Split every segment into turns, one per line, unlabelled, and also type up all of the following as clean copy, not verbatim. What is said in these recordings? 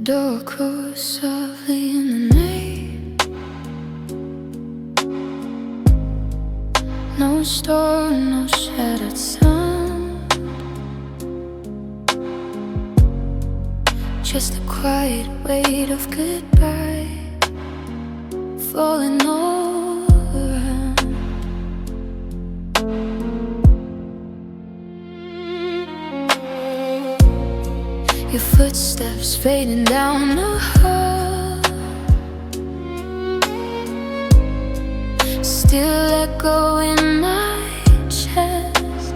door closed softly in the night. No storm, no shattered sound, just the quiet weight of goodbye falling all around. Your footsteps fading down the hall, still echo in my chest.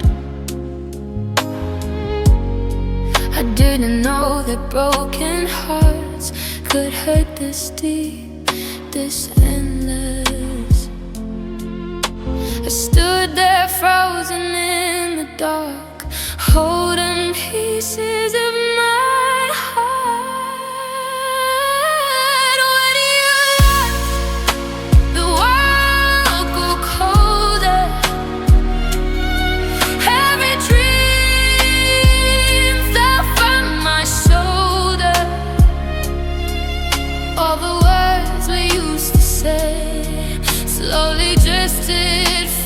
I didn't know that broken hearts could hurt this deep, this endless. I stood there frozen in the dark, holding pieces of my heart. When you left, the world grew colder. Every dream fell from my shoulder. All the words we used to say slowly drifted far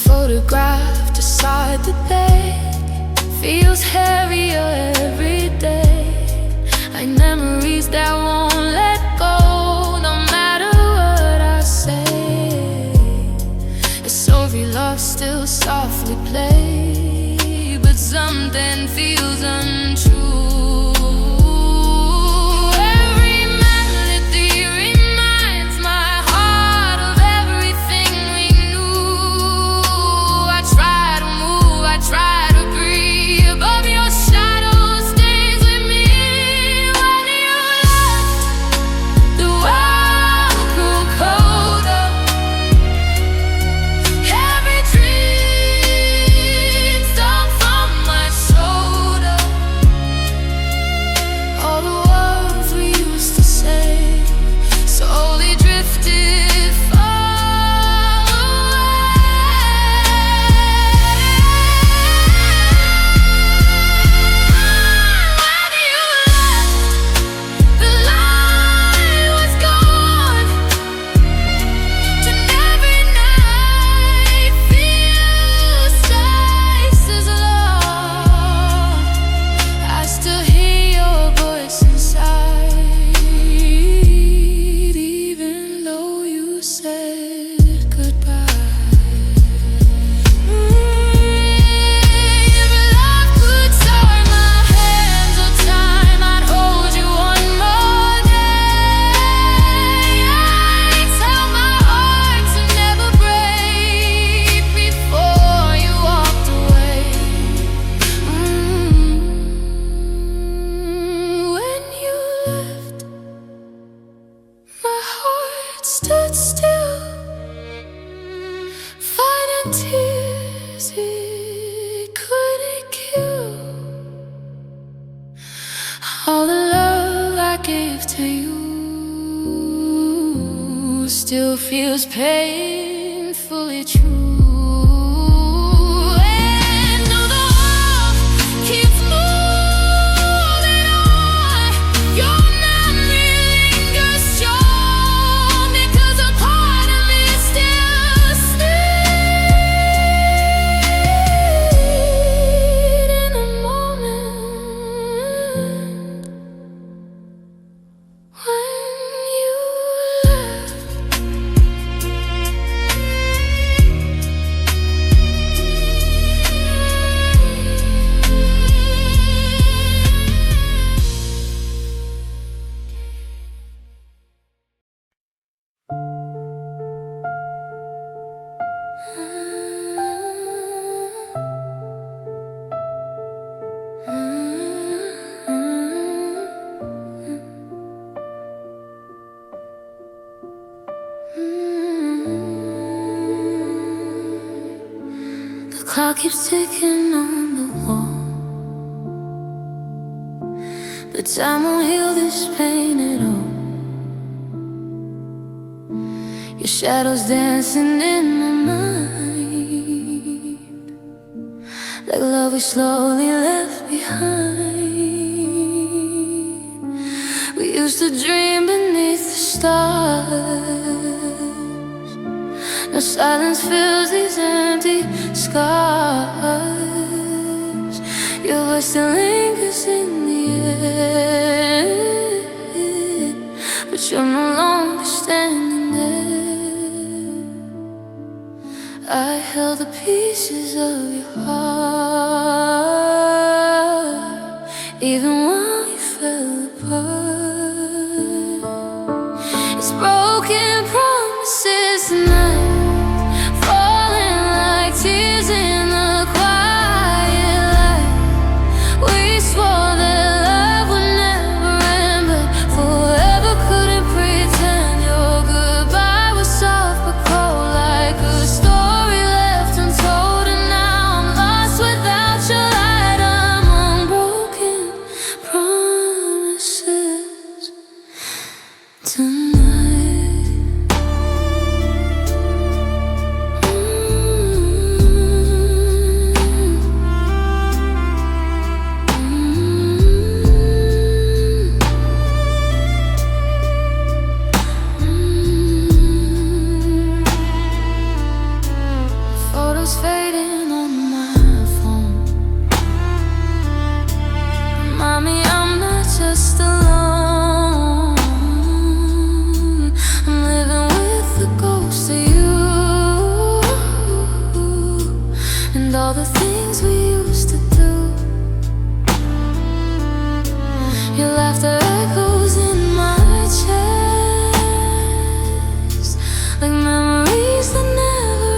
photographed beside the bed feels heavier every day, like memories that won't let go. No matter what I say, a sorry love still softly play, but something feels untrue. Stood still, fighting tears it couldn't kill. All the love I gave to you still feels painfully true. clock keeps ticking on the wall, but time won't heal this pain at all. Your shadow's dancing in my mind, like love we slowly left behind. We used to dream beneath the stars. Now silence fills these empty scars. Your voice still lingers in the air, but you're no longer standing there. I held the pieces of your heart, even while you fell apart. It's broken promises tonight, falling like tears in the quiet light. We swore that love would never end, but forever couldn't pretend. Your goodbye was soft but cold, like a story left untold. And now I'm lost without your light among broken promises tonight. Photos fading on my phone remind me I'm not just alone. I'm living with the ghost of you, and all the things we used to do. Your laughter echoes in my chest, like memories that never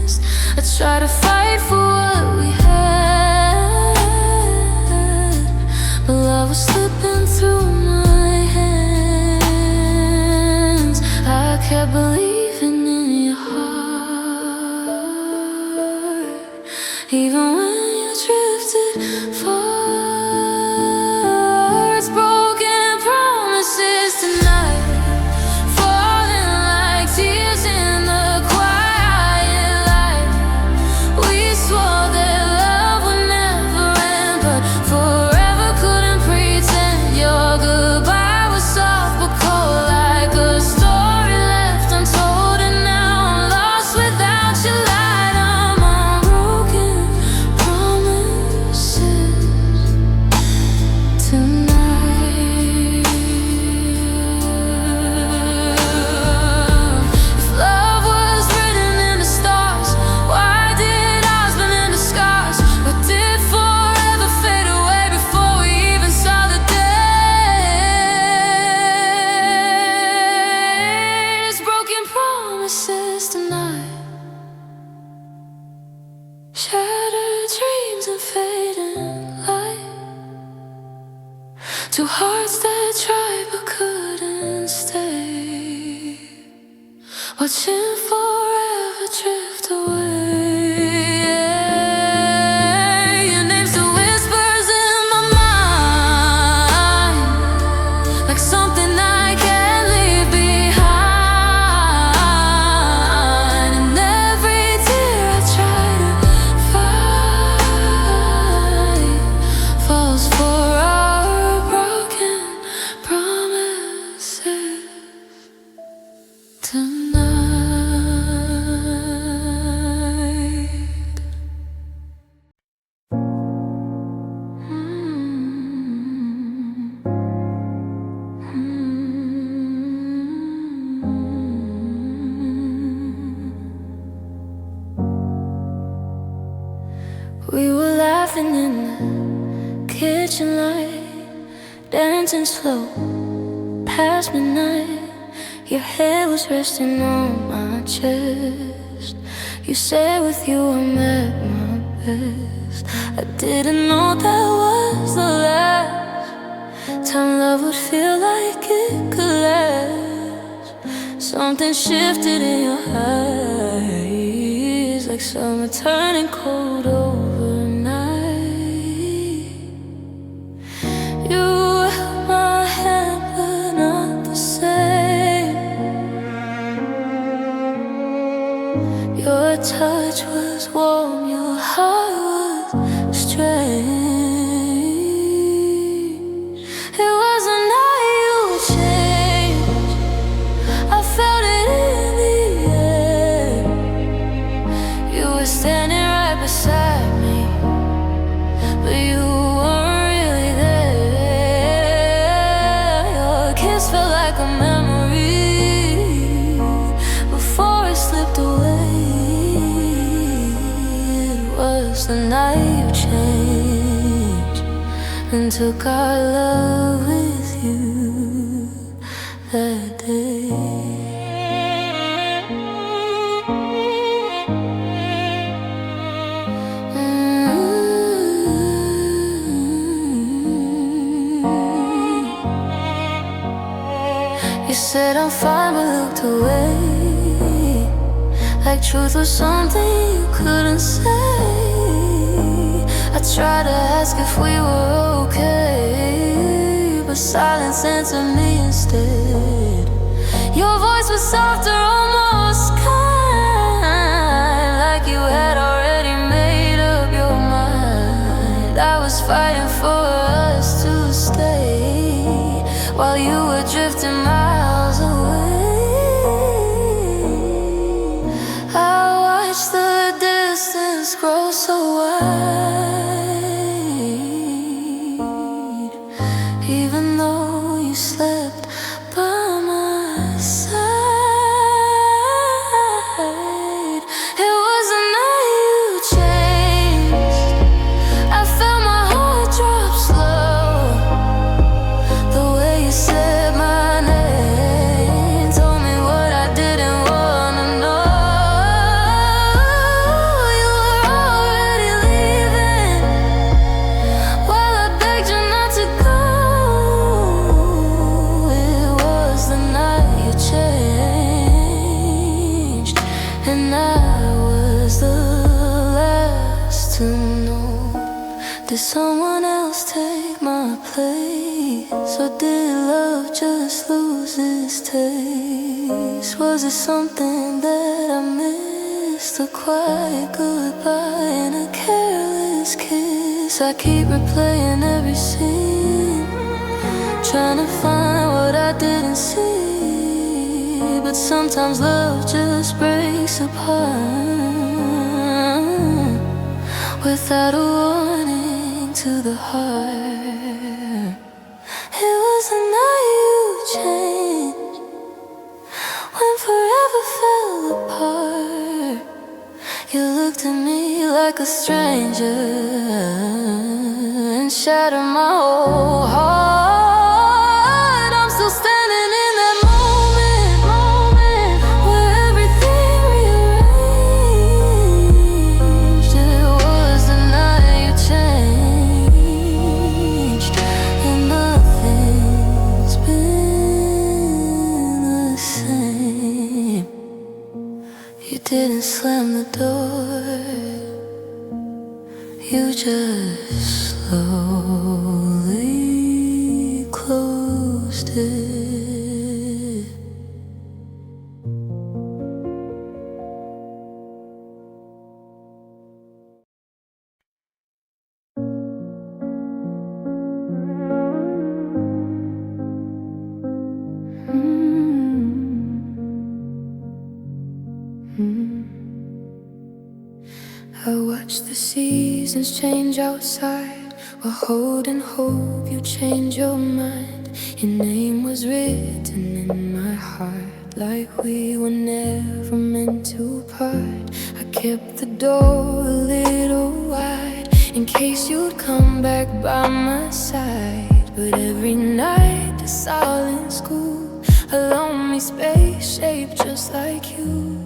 rest. I try to fight for what we had, but love was slipping through my hands. I kept believing in your heart, even when you drifted far. It's broken promises tonight, falling like tears in the quiet light. We swore that love would never end, but forever couldn't pretend. Your goodbye was soft but cold, like a story left untold. And now I'm lost without your light among broken promises tonight. If love was written in the stars, why did ours bend into scars? Or did forever fade away before we even saw the day? It's broken promises tonight, shattered dreams and fading light. Two hearts that tried but couldn't stay, watching forever drift away. Your name still whispers in my mind, like something I can't leave behind. And every tear I try to fight falls for our broken promises tonight. We were laughing in the kitchen light, dancing slow past midnight. Your head was resting on my chest. You said with you I'm at my best. I didn't know that was the last time love would feel like it could last. So Something shifted in your eyes, like summer turning cold overnight. You held my hand, but not the same. Your touch was warm, your heart was strange. It wasn't how you changed, I felt it in the air. You were standing right beside me, but you weren't really there. Your kiss felt like a memory before it slipped away. It was the night you changed and took our love with you that day. You said I'm fine, but looked away, like truth was something you couldn't say. I tried to ask if we were okay, but silence answered me instead. Your voice was softer, almost kind, like you had already made up your mind. I was fighting for us to stay while you were drifting miles away. I watched the distance grow so wide, even though you slept by my side. It wasn't that you changed, I felt my heart drop slow. The way you said my name told me what I didn't wanna know. You were already leaving while I begged you not to go. It was the night you changed, and I was the last to know. Did someone else take my place, or did love just lose its taste? Was it something that I missed, a quiet goodbye and a careless kiss? I keep replaying every scene, trying to find what I didn't see. But sometimes love just breaks apart without a warning to the heart. It wasn't how you changed when forever fell apart. You looked at me like a stranger and shattered my whole heart. I'm still standing in that moment where everything rearranged. It was the night you changed, and nothing's been the same. You didn't slam the door, you just slowly closed it. I watch the seasons change outside while holding hope you change your mind. Your name was written in my heart like we were never meant to part. I kept the door a little wide in case you'd come back by my side. But every night the silence grew, a lonely space shaped just like you.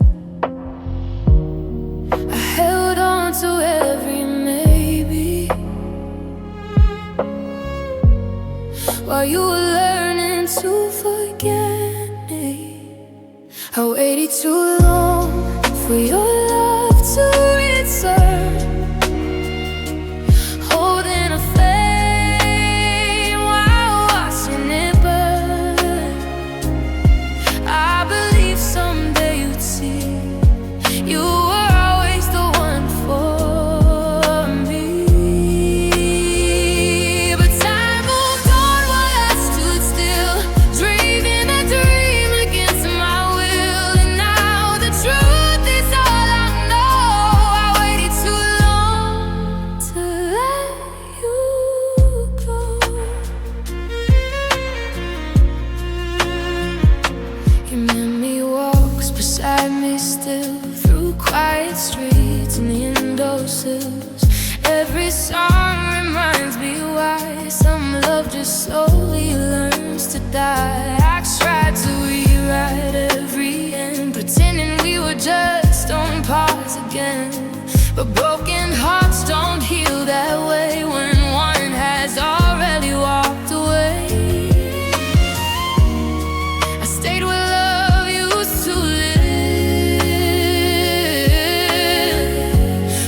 I held on to every maybe while you were learning to forget me. waited too long for your love to return, holding a flame while watching it burn. I believe someday you'd see you were always the one for me. But time moved on while I stood still, dreaming a dream against my will. And now the truth is all I know. I waited too long to let you go. Your memory walks beside me still, through quiet streets and windowsills. Every song reminds me why some love just slowly learns to die. I tried to rewrite every end, pretending we were just on pause again. But broken hearts don't heal that way when one has already walked away. I stayed with love used to live,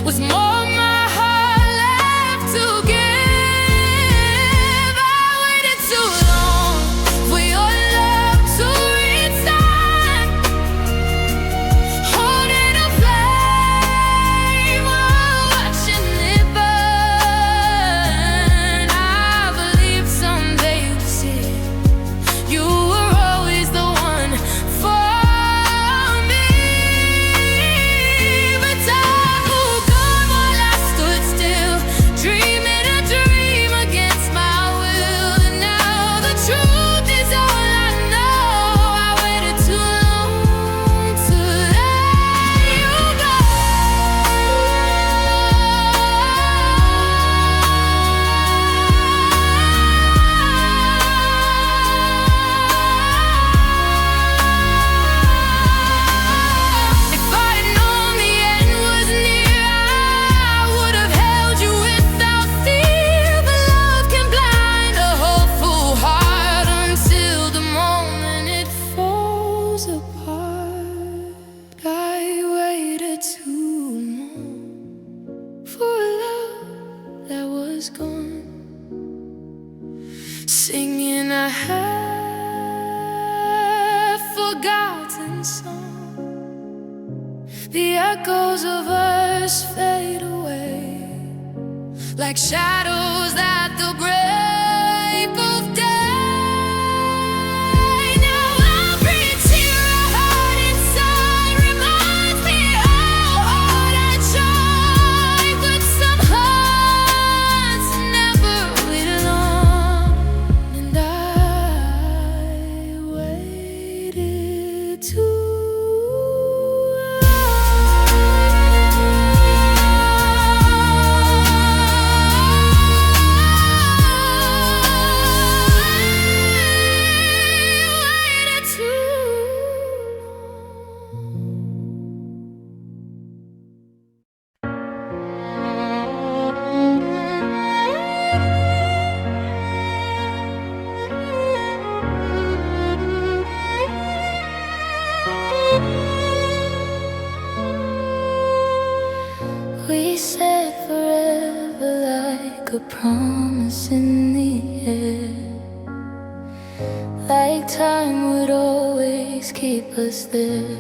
was more my heart left to give. I waited too long for your love to return, holding a flame while watching it burn. I believed someday you'd see you were always the one for me. But time moved on while I stood still, dreaming a dream against my will. And now the truth is all I know. I waited too long to let you go. If I'd known the end was near, I would have held you without fear. But love can blind a hopeful heart until the moment it falls apart. I waited too long for a love that was gone, singing a half-forgotten song. The echoes of us fade away like shadows at the break of day. Now every tear I hide inside reminds me how hard I tried. But some hearts never wait long, and I waited too long. Waited too We said forever like a promise in the air, like time would always keep us there.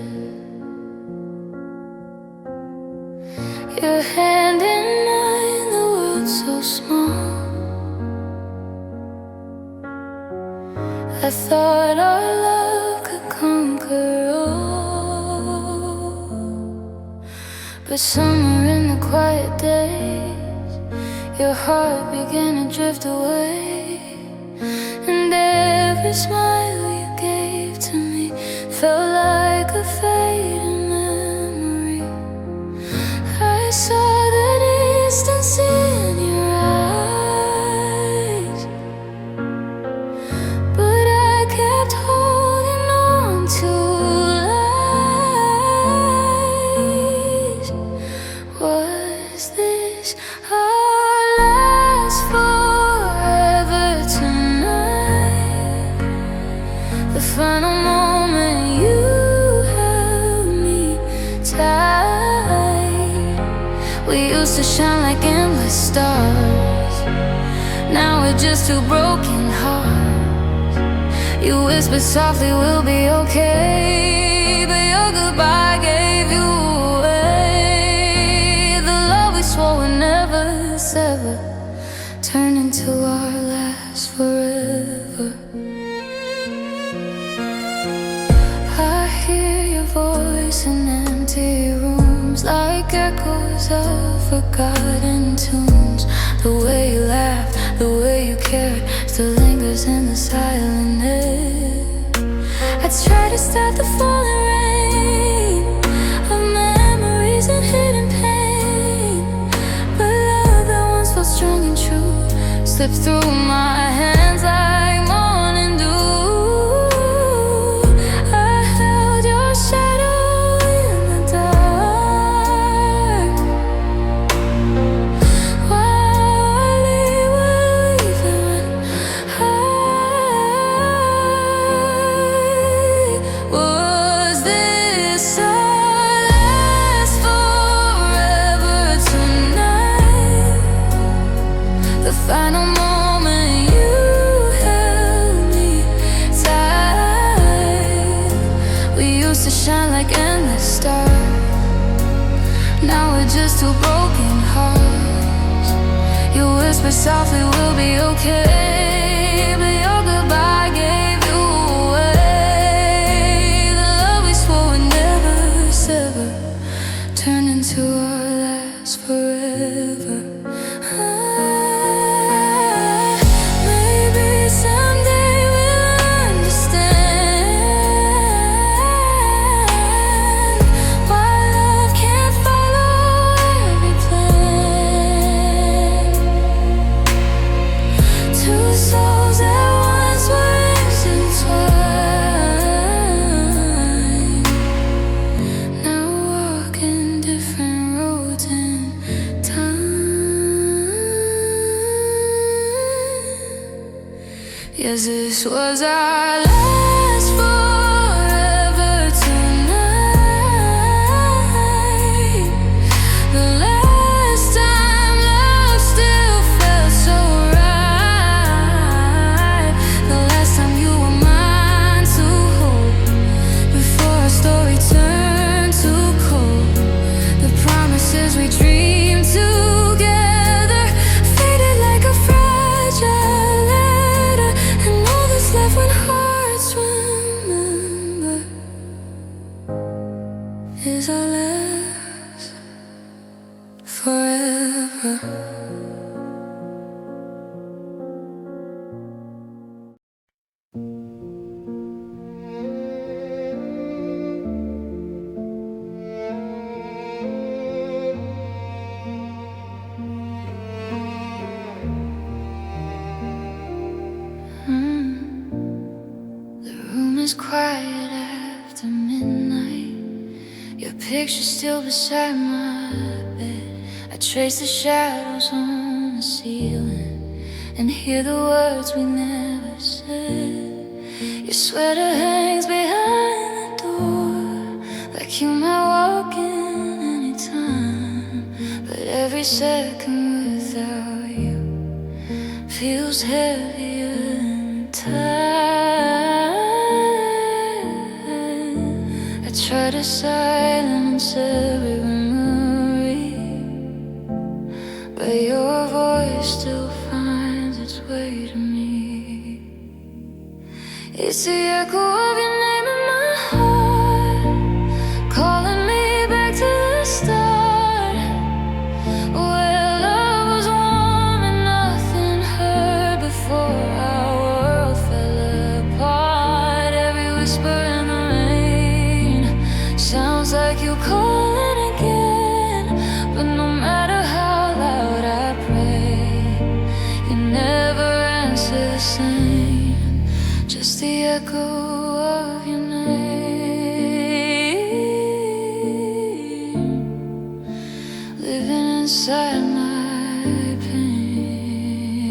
Your hand in mine, the world so small. I thought our love could conquer all, but somewhere in the quiet days, your heart began to drift away. And every smile you gave to me felt like a fading memory. I saw the distance in your eyes, but I kept holding on to lies. Was this our last forever tonight? to shine like endless stars. Now we're just two broken hearts. You whispered softly we'll be okay, but your goodbye gave you away. The love we swore would never sever turned into our last forever. I hear your voice in empty rooms, like echoes of forgotten tunes. The way you laughed, the way you cared, still lingers in the silent air. I try to stop the falling rain of memories and hidden pain, but love that once felt strong and true slipped through my hands like morning dew. I held your shadow in the dark, while we were leaving. Was this our last forever tonight? The final moment you held me tight. We used to shine like endless stars. Now we're just two broken hearts. You whisper softly we'll be okay, but your goodbye gave you away. The love we swore would never sever turned into our last forever. Maybe someday we'll understand why love can't follow every plan. Two souls that once were intertwined, now walking different roads in time. Yes, this was our last forever tonight. The last time love still felt so right. The last time you were mine to hold, before our story turned to cold. The promises we dreamed together faded like a fragile letter, and all that's left when hearts remember is our last forever. The room is quiet after midnight. Your picture's still beside my bed. I trace the shadows on the ceiling and hear the words we never said. Your sweater hangs behind the door, like you might walk in anytime. But every second without you feels heavier than time. I try to silence every memory, but your voice still finds its way to me. It's the echo of your name in my heart, calling me back to the start, where love was warm and nothing hurt before our world fell apart. Every whisper in the rain sounds like you calling again, but no matter how loud I pray, you never answer the same. Just the echo of your name living inside my pain.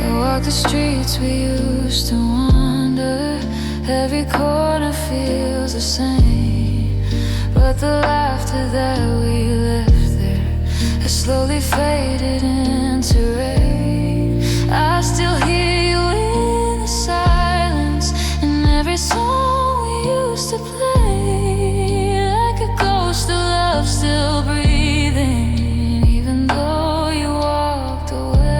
I walk the streets we used to wander, Every corner feels the same, but the laughter that we left there has slowly faded into rain. I still hear you in the silence, in every song we used to play, like a ghost of love still breathing, even though you walked away.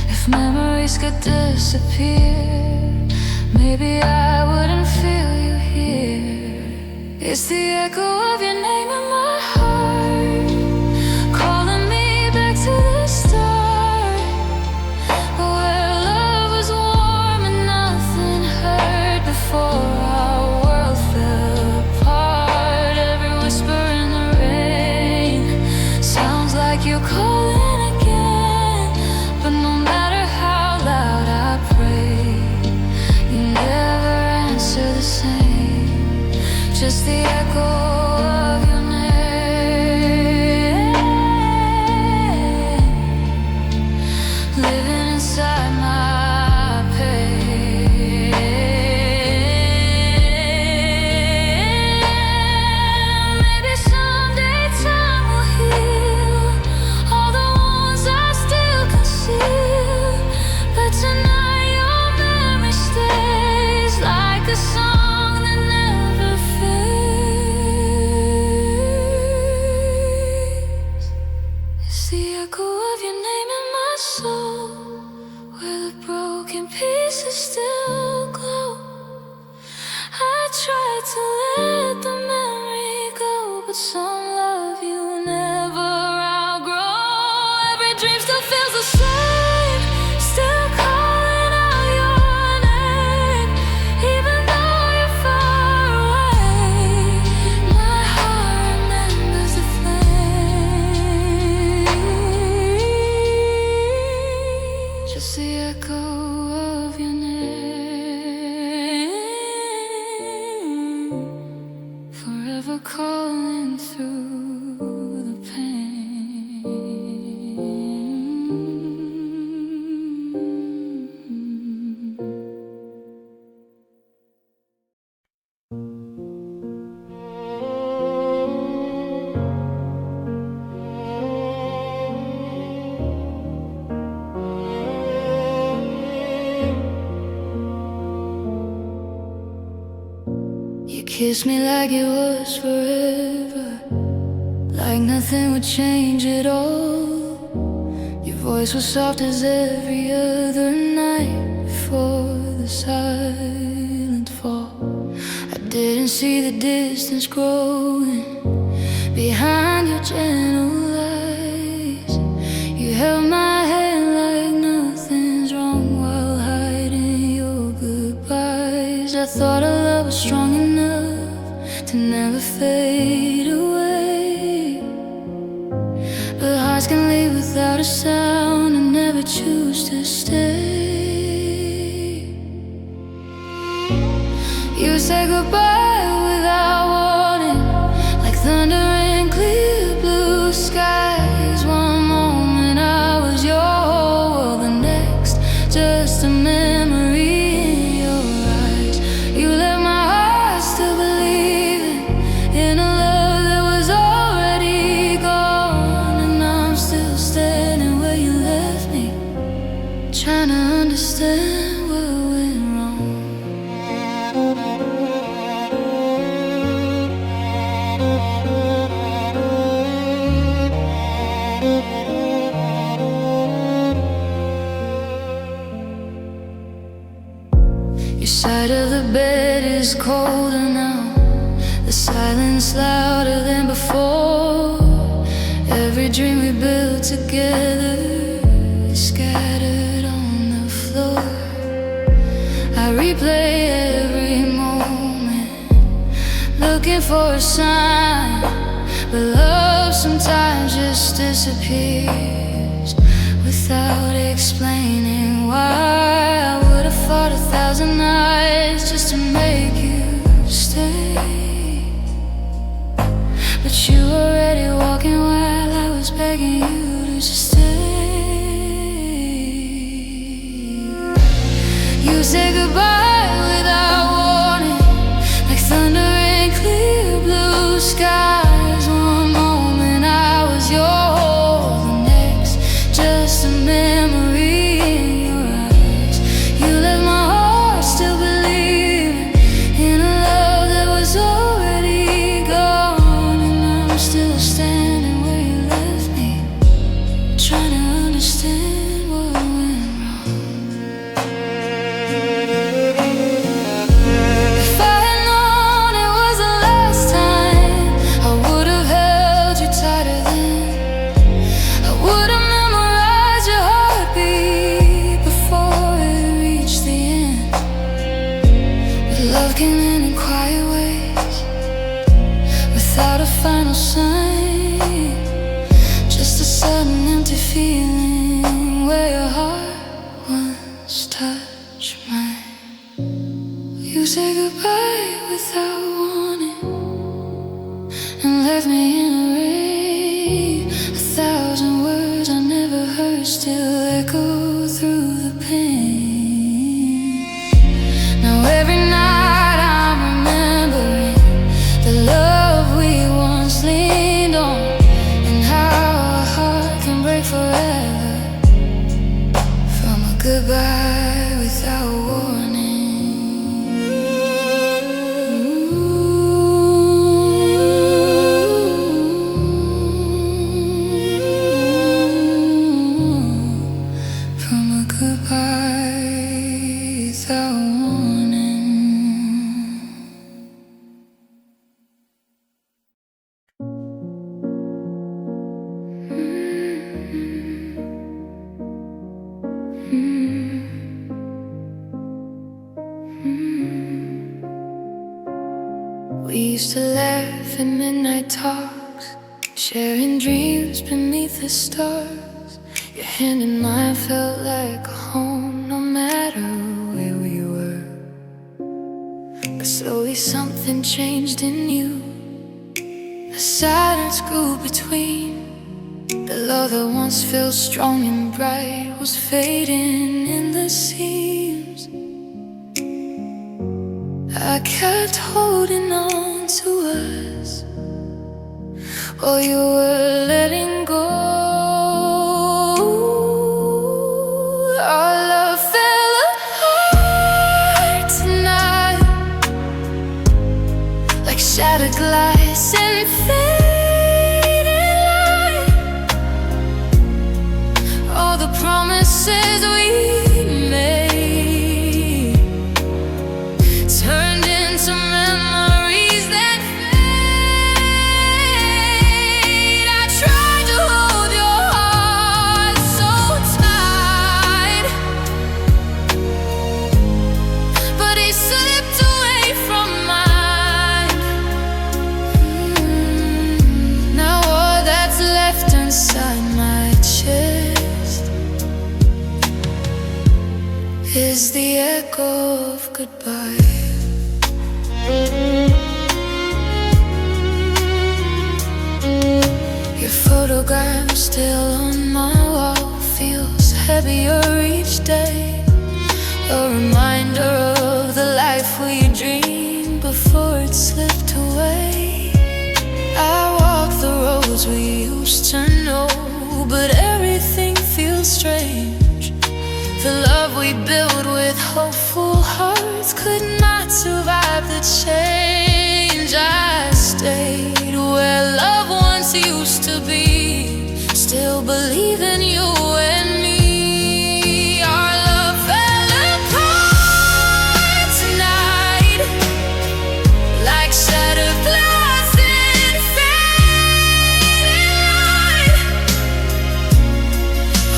If memories could disappear, maybe I wouldn't feel you here. It's the echo of your name in my heart, calling me back to the start, where love was warm and nothing hurt before our world fell apart. Every whisper in the rain sounds like you're calling again, but no matter how loud I pray, you never answer the same. Just the echo of your name, living inside my pain. Maybe someday time will heal all the wounds I still conceal, but tonight your memory stays like a song that never fades. It's the echo of your name in my soul, where the broken pieces still glow. I tried to let the memory go, but some love you never outgrow. Every dream still feels the same, still calling out your name, even though you're far away. My heart remembers the flame, just the echo of your name, forever calling through the pain. You kissed me like it was forever, like nothing would change at all. Your voice was soft as every other night before the silent fall. I didn't see the distance growing behind your gentle eyes. You held my hand like nothing's wrong while hiding your goodbyes. I thought our love was strong enough to never fade away, but hearts can leave without a sound and never choose to stay. You said goodbye without warning, like thunder in clear blue skies. One moment I was your whole world, the next just a memory in your eyes. You left my heart still believing in a love that was already gone, and I'm still standing where you left me, trying to understand what went wrong. Your side of the bed is colder now, the silence louder than before. Every dream we built together is scattered on the floor. I replay every moment, looking for a sign, but love sometimes just disappears without explaining why. I would have fought 1,000 nights just to make you stay, but you were already walking while I was begging you to just stay. feeling where your heart once touched mine. You say goodbye without warning and left me in a rage. 1,000 words I never heard still echo through the pain. Now every night I'm remembering the love we once leaned on, and how a heart can break forever from a goodbye without warning. We used to laugh in midnight talks, sharing dreams beneath the stars. Your hand in mine felt like a home, no matter where we were. But slowly something changed in you. The silence grew between. The love that once felt strong and bright was fading in the seams. I kept holding on to us while you were letting go. Our love fell apart tonight, like shattered glass and fading light. All the promises we made turned into memories that fade. I tried to hold your heart so tight, but it slipped away from mine. Now all that's left inside my chest is the echo of goodbye. Your photograph still on my wall feels heavier each day, a reminder of the life we dreamed before it slipped away. I walk the roads we used to know, but everything feels strange. The love we built with hopeful hearts could not survive the change. I stayed where love once used to be, still believe in you and me. Our love fell apart tonight, like shattered glass and fading light.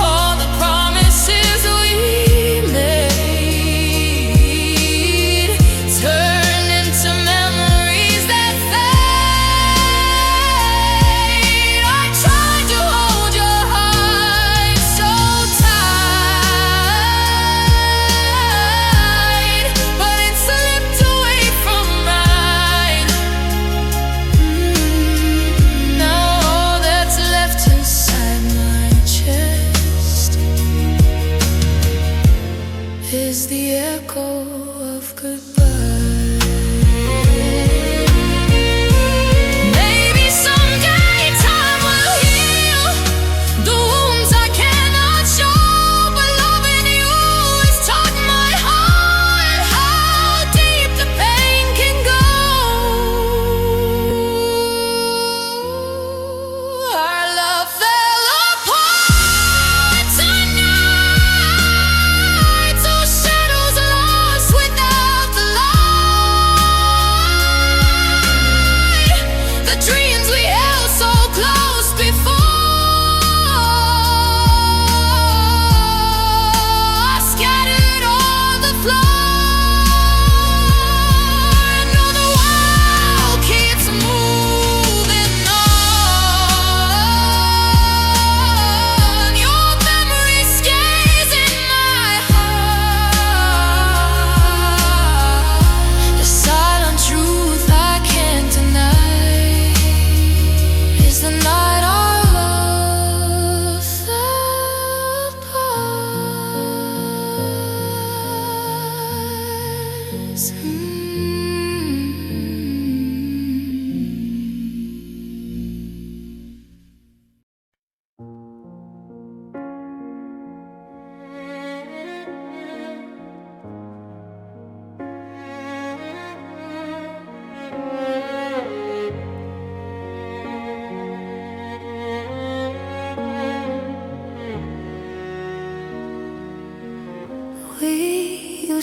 All the promises we made turned into memories that fade. I tried to hold your heart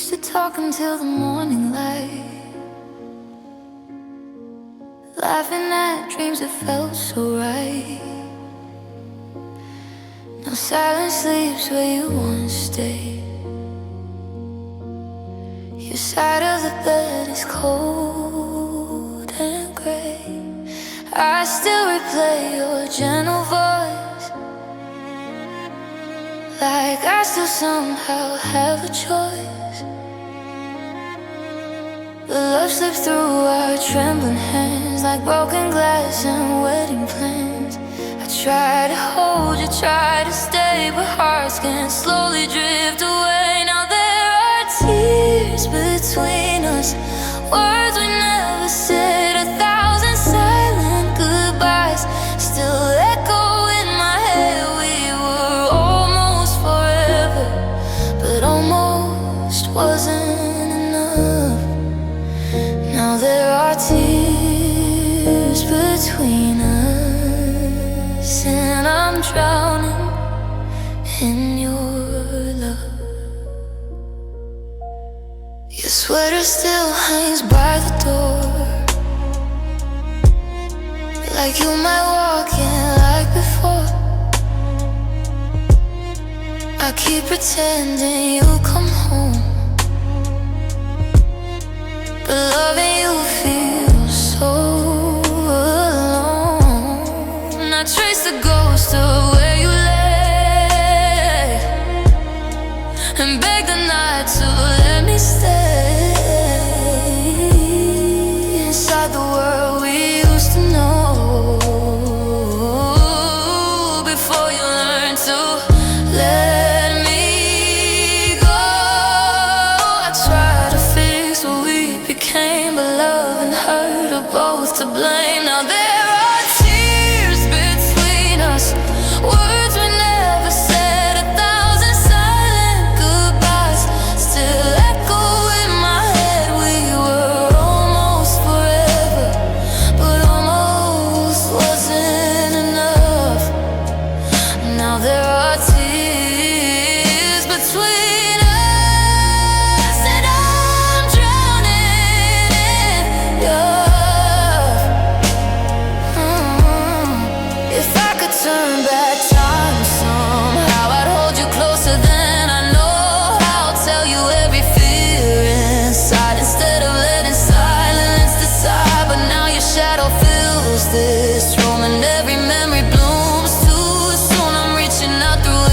used to talk until the morning light, laughing at dreams that felt so right. Now silence sleeps where you once stayed. Your side of the bed is cold and gray. I still replay your gentle voice, like I still somehow have a choice. The love slips through our trembling hands, like broken glass and wedding plans. I try to hold you, try to stay, but hearts can slowly drift away. Now there are tears between us, words we never said, 1,000 silent goodbyes still echo in my head. We were almost forever, but almost wasn't enough. Now there are tears between us, and I'm drowning in your love. Your sweater still hangs by the door, like you might walk in like before. I keep pretending you come home, but loving you feels so alone. I trace the ghost of where you lay, and beg the night to let me stay inside the world we used to know, before you learn to let me go. I try to fix what we became, but love and hurt are both to blame. Now there are tears between us, words we never said, 1,000 silent goodbyes still echo in my head. We were almost forever, but almost wasn't enough. Now there are tears between us, and I'm drowning in your If I could turn back time somehow, I'd hold you closer than I know how. Tell you every fear inside, instead of letting silence decide. But now your shadow fills this room, and every memory blooms too soon. I'm reaching out through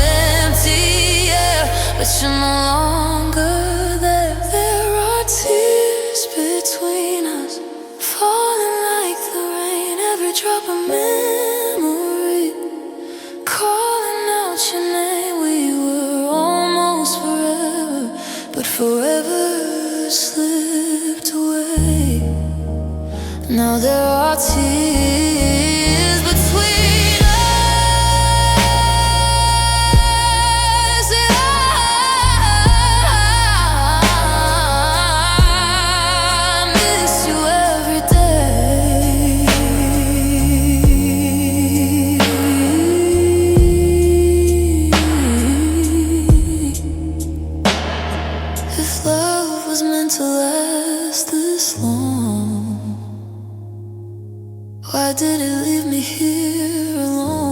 empty air, but you're no longer there. There are tears between us, falling like the rain, every drop of memory calling out your name. We were almost forever, but forever slipped away. Now there are tears between us, and I miss you every day. If love was meant to last this long, why did it leave me here alone?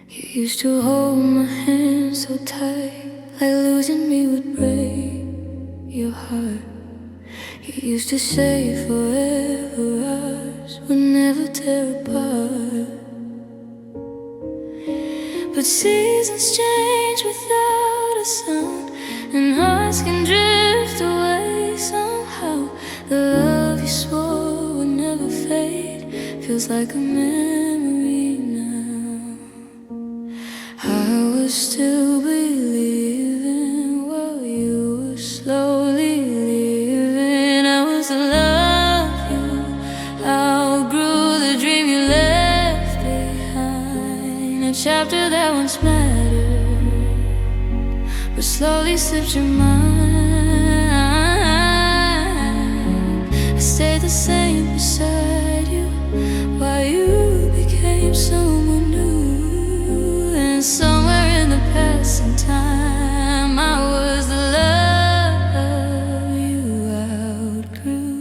You used to hold my hand so tight, like losing me would break your heart. You used to say forever us would never tear apart. But seasons change without a sound, and hearts can drift away somehow. The love you swore would never fade feels like a memory now. I was still believing while you were slowly leaving. I was slowly slipped your mind. I stayed the same beside you while you became someone new. And somewhere in the passing time, I was the love you outgrew.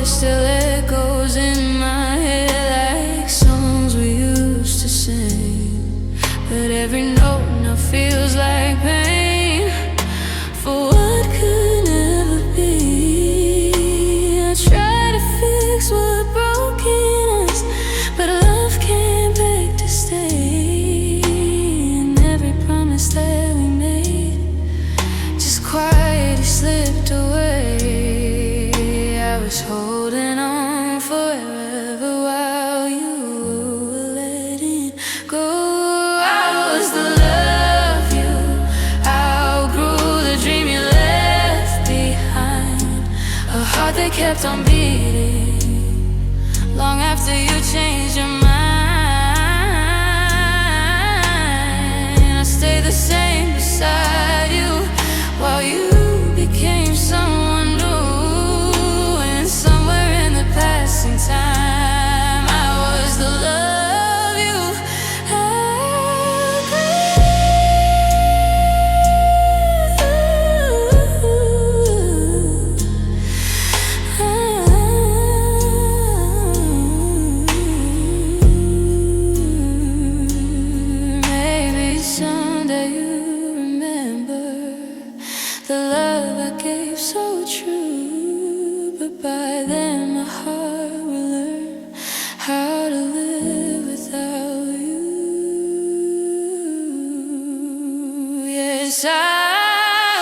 Still echoes in my head like songs we used to sing, but every note now feels like pain for what could never be. I try to fix what broken us, but love came back to stay. And every promise that we made just quietly slipped away. I was holding on forever while you were letting go. I was the love you outgrew, the dream you left behind, a heart that kept on beating long after you changed your mind. I stayed the same beside you while you became someone new. Passing time, I was the love you outgrew. Maybe someday you remember the love I gave so true, but by then my heart will learn how to live without you. Yes, I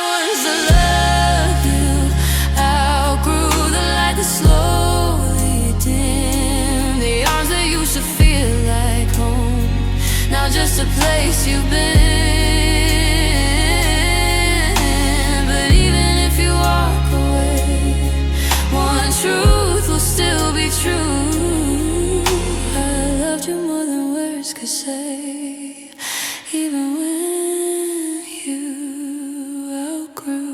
was the love you outgrew, the light that slowly dimmed, the arms that used to feel like home, now just a place you've been. But even if you walk away, one truth will still be true. I loved you more than words could say, even when you outgrew.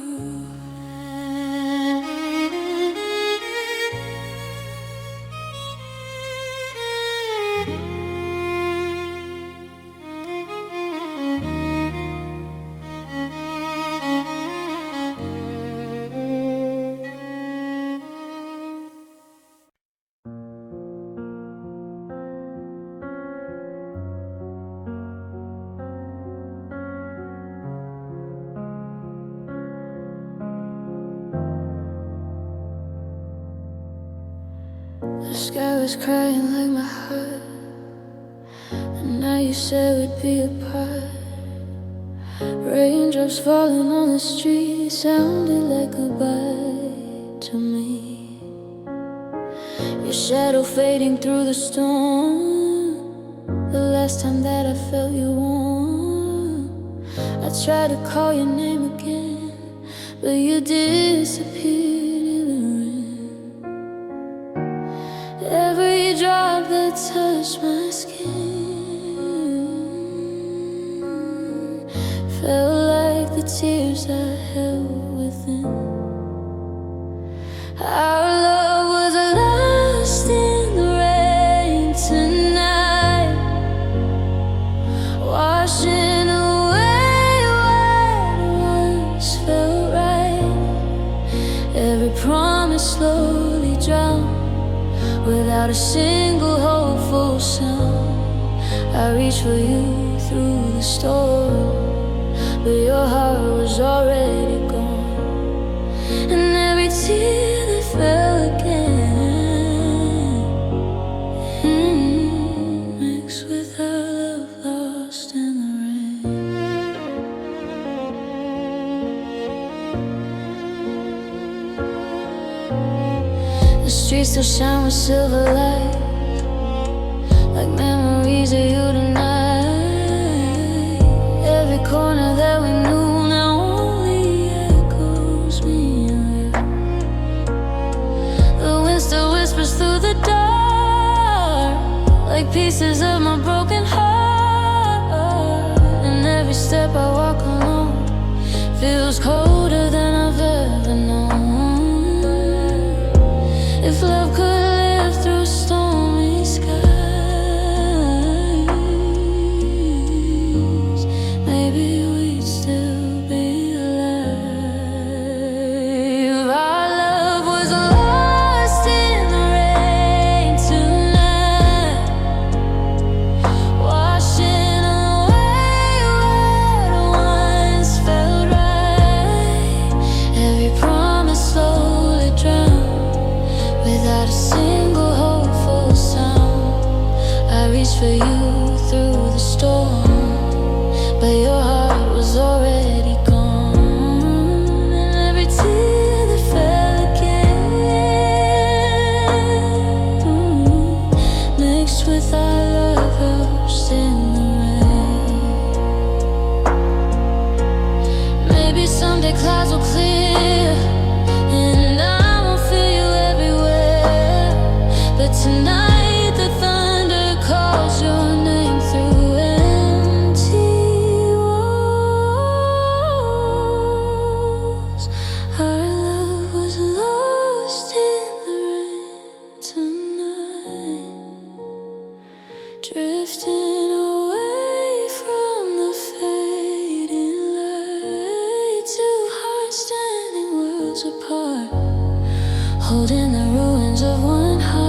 The sky was crying like my heart, and now you said we'd be apart. Raindrops falling on the street sounded like goodbye to me. Your shadow fading through the storm, the last time that I felt you warm. I tried to call your name again, but you disappeared in the rain. Every drop that touched my skin felt like the tears I held within. Our love was lost in the rain tonight, washing away what once felt right. Every promise slowly drowned without a single hopeful sound. I reached for you through the storm, but your heart was already gone. And every tear that fell again mixed with our love lost in the rain. The streets still shine with silver light, like memories of you tonight. broken heart, and every step I walk alone feels colder than I've ever known. If love could live through stormy skies, maybe we'd still be alive. Our love was lost in the rain tonight, washing away what once felt right. Every promise slowly drowned without a single hopeful sound. I reached for you through the storm, but your heart was already gone. And every tear that fell again, mixed with our love lost in the rain. Maybe someday clouds will clear and I won't feel you everywhere, but tonight the thunder calls your name through empty walls. Our love was lost in the rain tonight, drifting away from the fading light. Two hearts standing worlds apart, holding the ruins of one heart.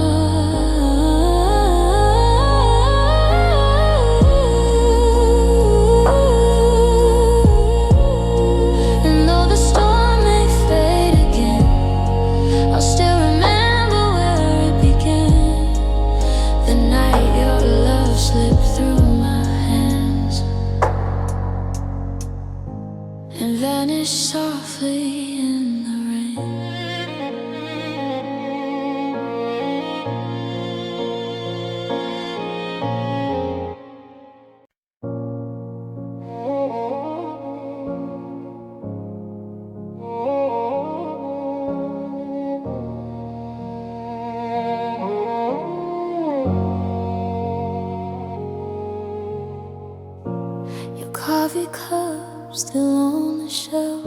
And though the storm may fade again, I'll still remember where it began. The night your love slipped through my hands and vanished softly in the rain. Your coffee cup still on the shelf,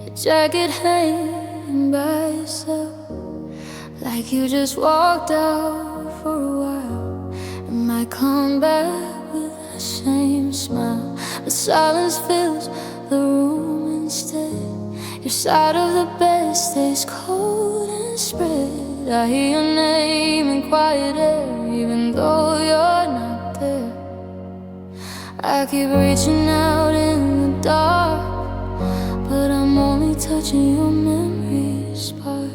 your jacket hanging by yourself, like you just walked out for a while and might come back with the same smile. But silence fills the room instead. Your side of the bed stays cold and spread. I hear your name in quiet air, even though you're not there. I keep reaching out in the dark, but I'm only touching your memory's part.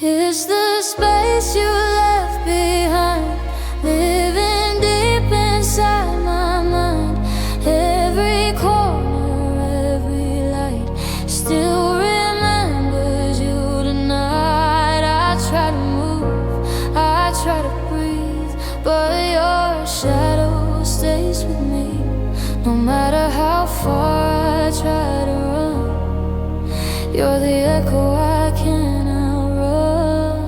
It's the space you left behind, living deep inside my mind. Every corner, every light still remembers you tonight. I try to move, I try to breathe, but your shadow stays with me. No matter how far I try to run, you're the echo I can't outrun.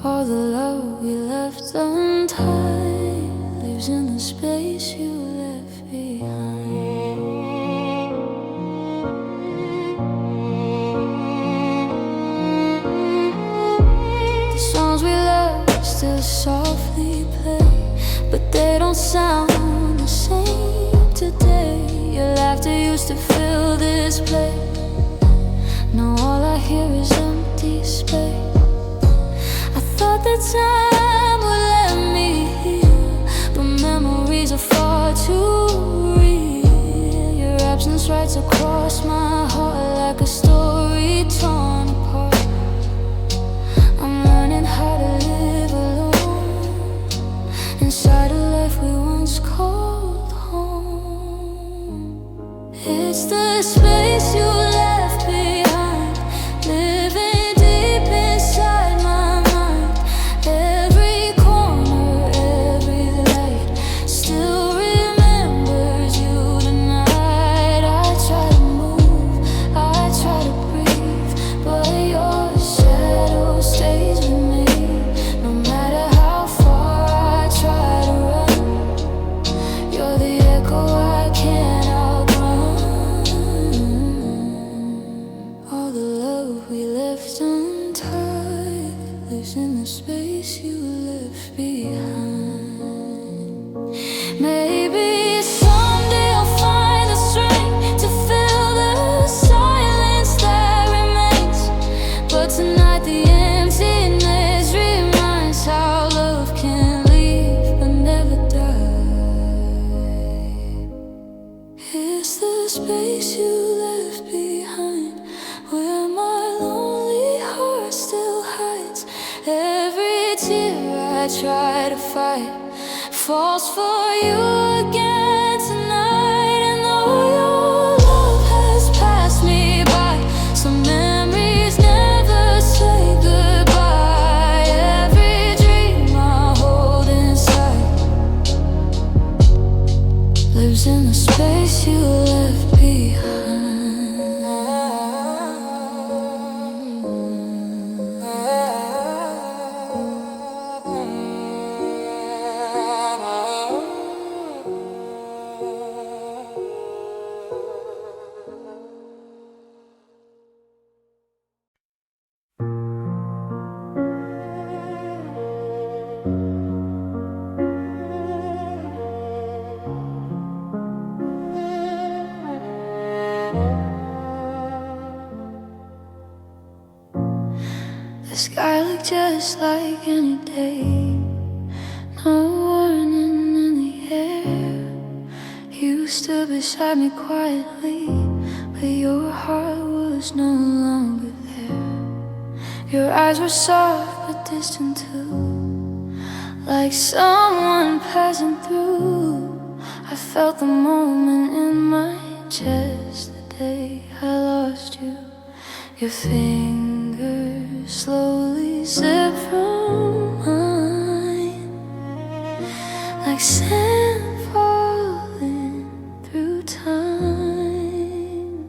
All the love we left untied lives in the space you left behind. The songs we love still softly play, but they don't sound the same today. Your laughter used to fill this place. Now all I hear is empty space. I thought that time would let me heal, but memories are far too real. Your absence writes across my heart like a story torn apart. I'm learning how to live alone inside a life we once called home. It's the space you left behind, living deep inside my mind. Every try to fight falls for you again tonight. And though your love has passed me by, some memories never say goodbye. Every dream I hold inside lives in the space you left behind. The sky looked just like any day, no warning in the air. You stood beside me quietly, but your heart was no longer there. Your eyes were soft but distant too, like someone passing through. I felt the moment in my chest the day I lost you. Your fingers slowly slip from mine, like sand falling through time.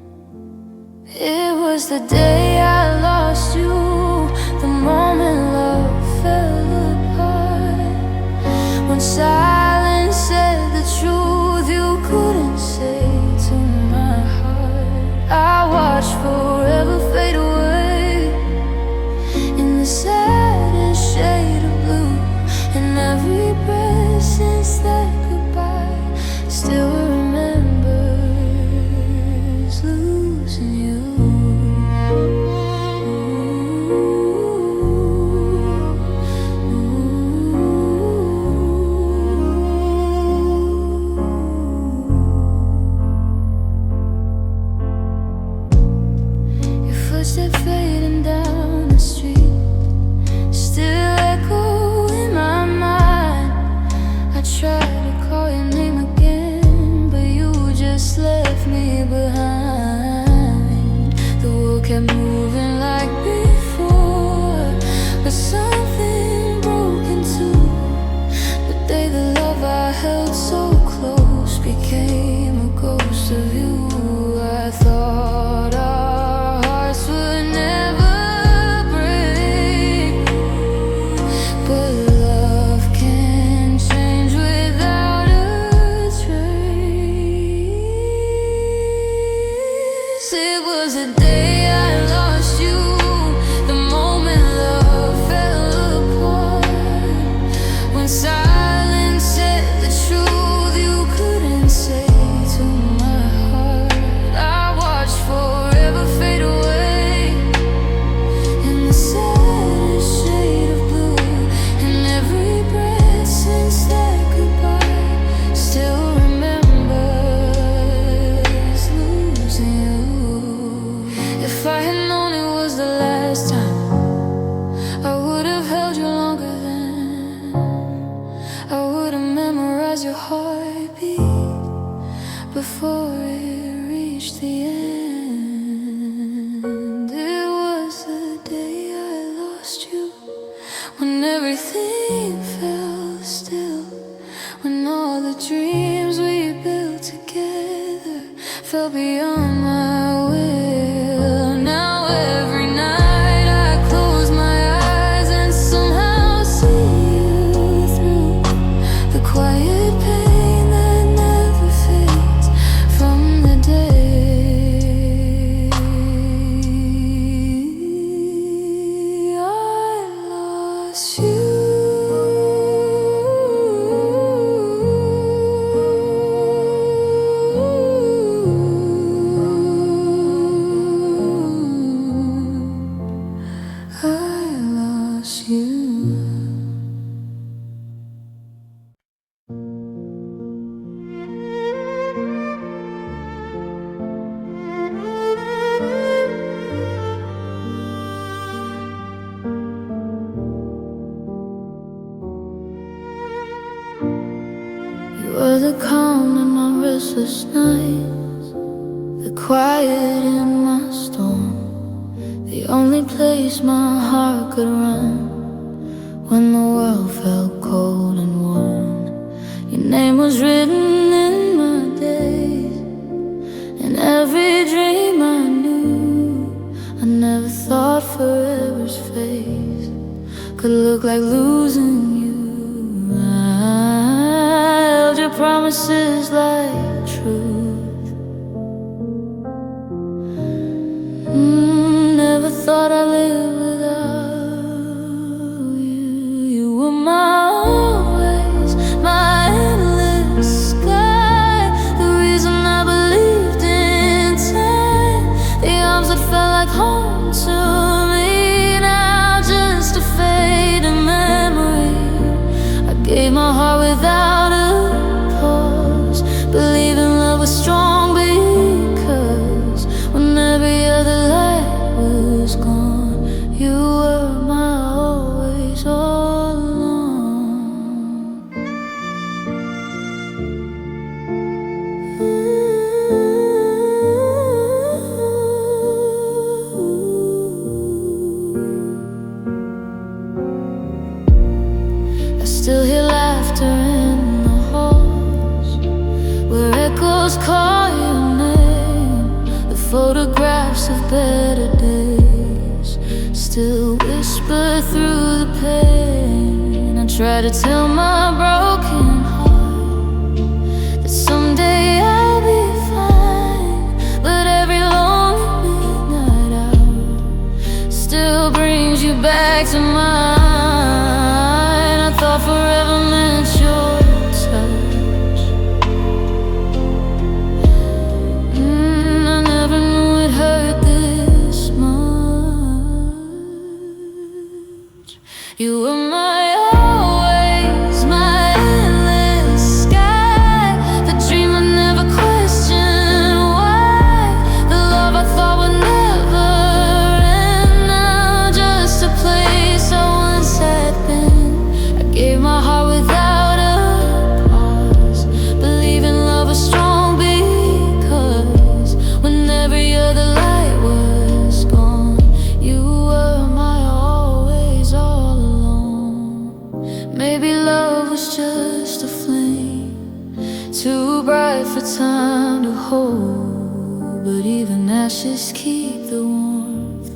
It was the day I lost you, the moment love fell apart. When silence said the truth you couldn't say to my heart. I watched forever fade away in the saddest shade of blue, and every breath since that goodbye still remembers losing you. Your footsteps fading down the street still echo in my mind. I tried to call your name again, but you just left me behind. The world kept moving like before, but something broke in two. The day the love I held so close became a ghost of you. I thought our hearts would never break, but love can change without a trace. It was the day I lost you, the moment love fell apart. When silence said the truth you couldn't say to my heart. I watched forever fade away in the saddest shade of blue, and every breath since that goodbye still remembers losing you. If I had known it was the last time, I would have held you longer then. I would have memorized your heartbeat before it reached the end. It was the day I lost you, when everything fell still, when all the dreams we built together fell beyond my will. Now every night I close my eyes and somehow see you through the quiet pain that never fades from the day I lost you. were the calm in my restless nights, the quiet in my storm, the only place my heart could run when the world felt cold and warm. Your name was written in my days, in every dream I knew. I never thought forever's face could look like losing you. I held your promises like truth. Never thought I'd live without you. You were my always, my endless sky, the reason I believed in time, the arms that felt like home to me. Now just a fading memory. I gave my heart without a pause, believing love was strong because when every other light was gone, you were my always, all along. I still hear laughter in the halls, where echoes call your name. The photographs of better days still whisper through the pain. I try to tell my broken heart that someday I'll be fine, but every lonely midnight hour still brings you back to mine. I thought forever meant your touch. I never knew it hurt this much. You were my always, my endless sky, the dream I never questioned why, the love I thought would never end. Now just a place I once had been. I gave my heart without a pause, believing love was strong because when every other light was gone, you were my always, all along. Maybe love was just a flame, too bright for time to hold, but even ashes keep the warmth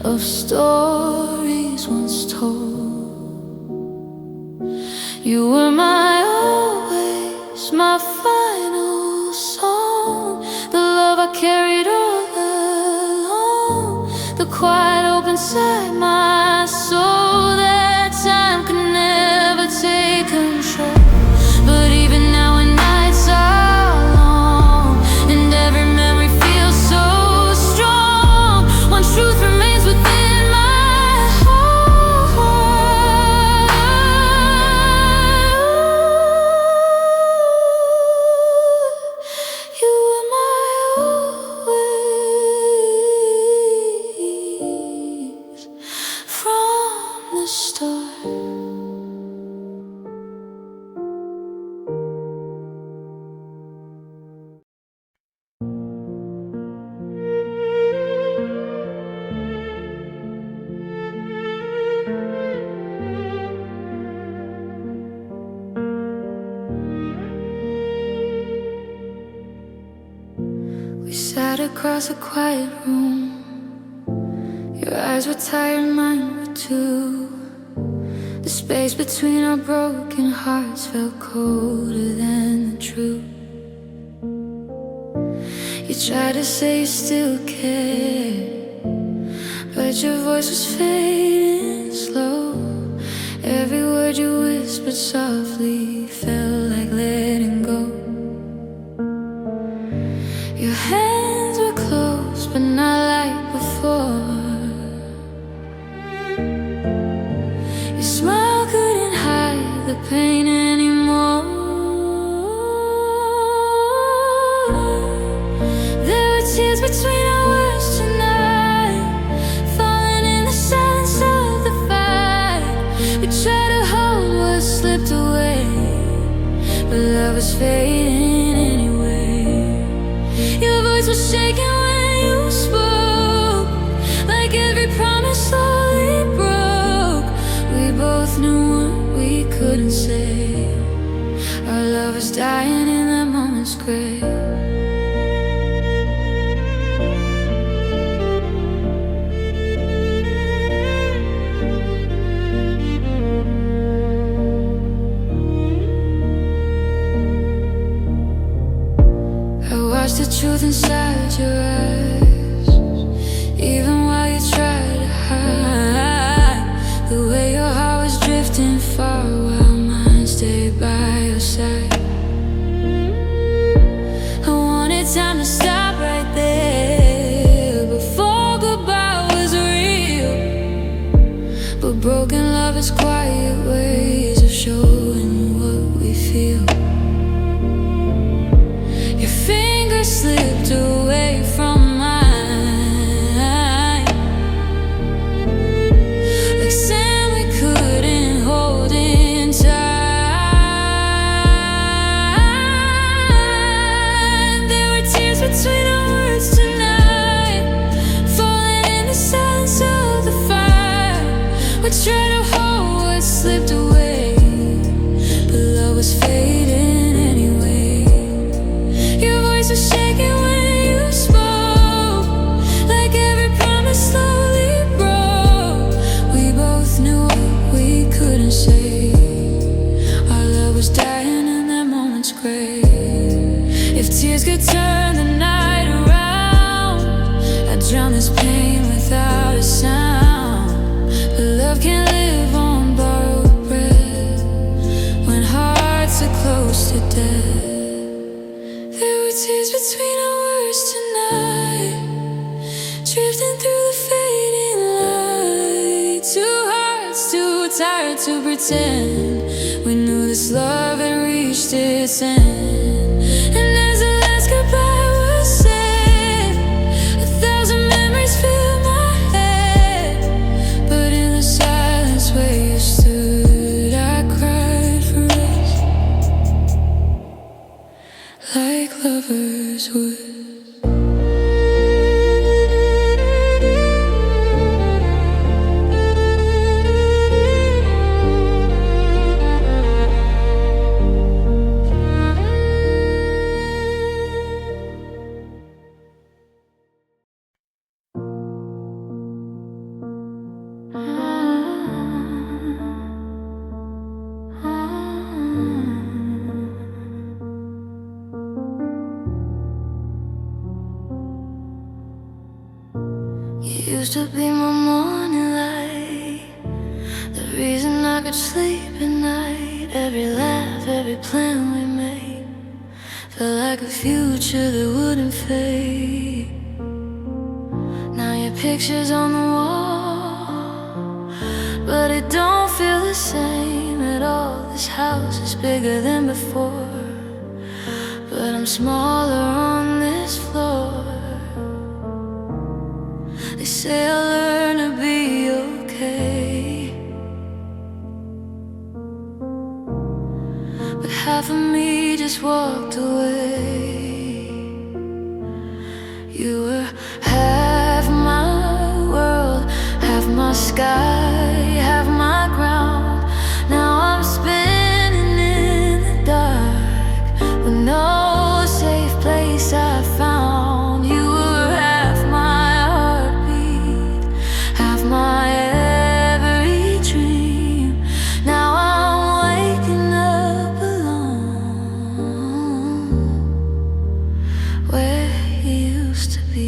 of stories once told. You were my always, my final song, the love I carried all along, the quiet open side my soul that time could never take control. But even now when nights are long and every memory feels so strong, one truth remains within my heart. You were my always from the start. We sat across a quiet room. Your eyes were tired, mine were too. The space between our broken hearts felt colder than the truth. You tried to say you still cared, but your voice was fading slow. Every word you whispered softly felt like letting go. Your hands were closed, but not like before. Your smile couldn't hide the pain anymore. There were tears between our words tonight, falling in the silence of the fight. We tried to hold what slipped away, but love was fading anyway. Your voice was shaking when you spoke, like every promise slowly broke. We both knew what we couldn't say. Our love was dying in that moment's grave. The truth inside your eyes, even while you try to hide the way your heart was drifting far while mine stayed by your side. I wanted time to stop right there before goodbye was real, but broken love is quiet ways of showing what we feel. Slipped away from mine, like sand we couldn't hold in time. There were tears between our words tonight, falling in the silence of the fire. We tried to hold what slipped away, but love was fading anyway. Your voice was shaking when you spoke, like every promise slowly broke. We both knew what we couldn't say. Our love was dying in that moment's grave. If tears could turn the night around, I'd drown this pain without a sound. But love can't live on borrowed breath when hearts are close to death. Tears between our words tonight, drifting through the fading light. Two hearts too tired to pretend. We knew this love had reached its end. And as the last goodbye was said, 1,000 memories filled my head. But in the silence where you stood, I cried for us, like lovers would. Used to be my morning light, the reason I could sleep at night. Every laugh, every plan we made felt like a future that wouldn't fade. Now your picture's on the wall, but it don't feel the same at all. This house is bigger than before, but I'm smaller on this floor. They say I'll learn to be okay, but half of me just walked away. You were half my world, half my sky, half my ground. Now I'm spinning in the dark with no safe place I found. You were half my heartbeat, half my every dream. Now I'm waking up alone, where you used to be.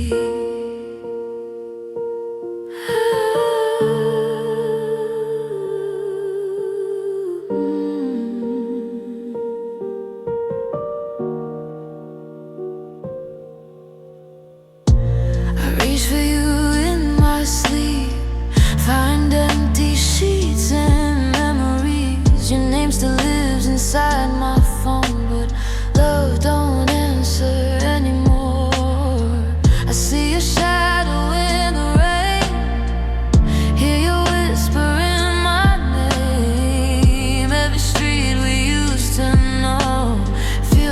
Reach for you in my sleep, find empty sheets and memories. Your name still lives inside my phone, but love don't answer anymore. I see your shadow in the rain, hear you whispering my name. Every street we used to know, feel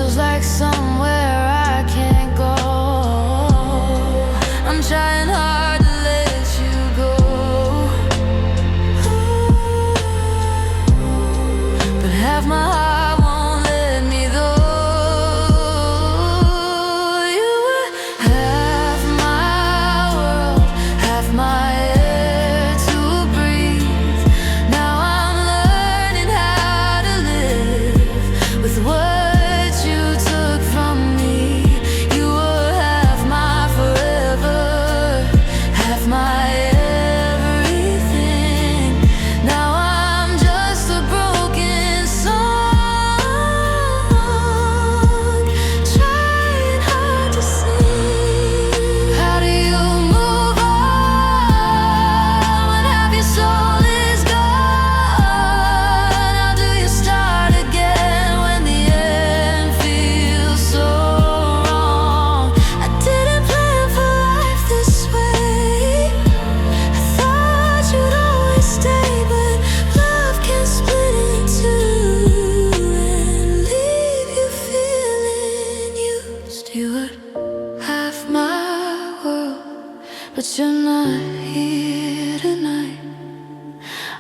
but you're not here tonight.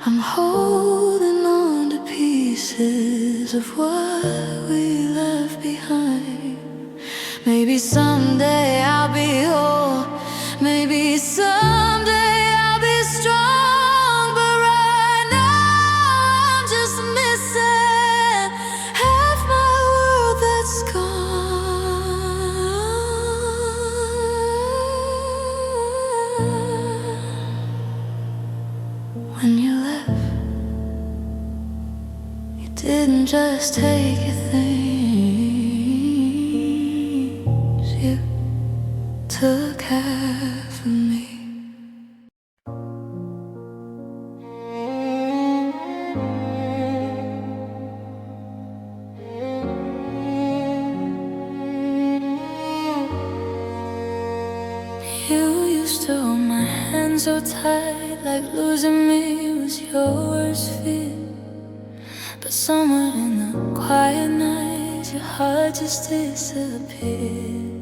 I'm holding on to pieces of what we left behind. Maybe someday I'll be whole, maybe someday I'll be strong, but right now I'm just missing half my world that's gone. When you left, you didn't just take your things, you took half of me. You used to hold my hand so tight, like losing me was your worst fear. But somewhere in the quiet nights, your heart just disappeared.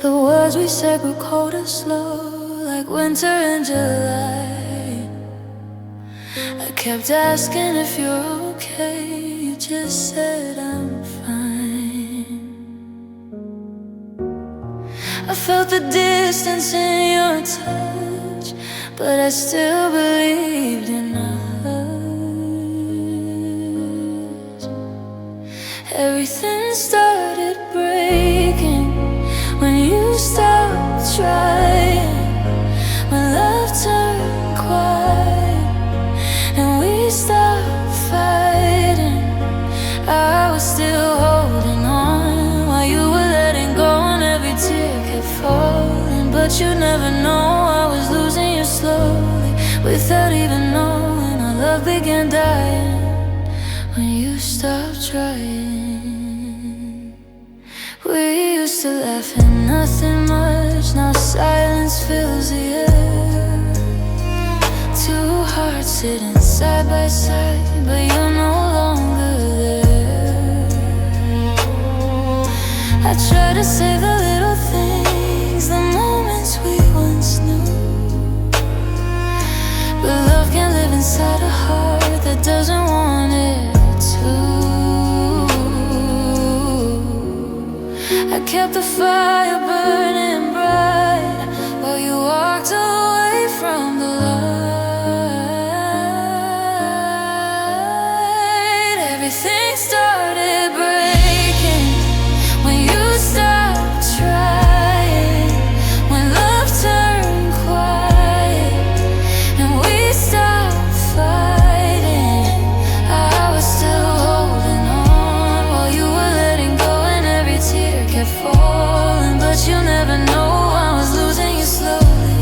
The words we said grew cold and slow, like winter in July. I kept asking if you're okay, you just said I'm fine. I felt the distance in your touch, but I still believed in us. Everything started breaking when you stopped trying, when love turned quiet and we stopped fighting. I was still holding on while you were letting go, and every tear kept falling. But you never know, I was losing you slowly, without even knowing our love began dying when you stopped trying. We used to laugh at nothing much, now silence fills the air. Two hearts sitting side by side, but you're no longer there. I try to save the little things, the moments we once knew, but love can live inside a heart that doesn't want it to. I kept the fire burning bright while you walked away from the light. Everything started breaking when you stopped trying, when love turned quiet and we stopped fighting. I was still holding on while you were letting go, and every tear kept falling. But you never know, I was losing you slowly,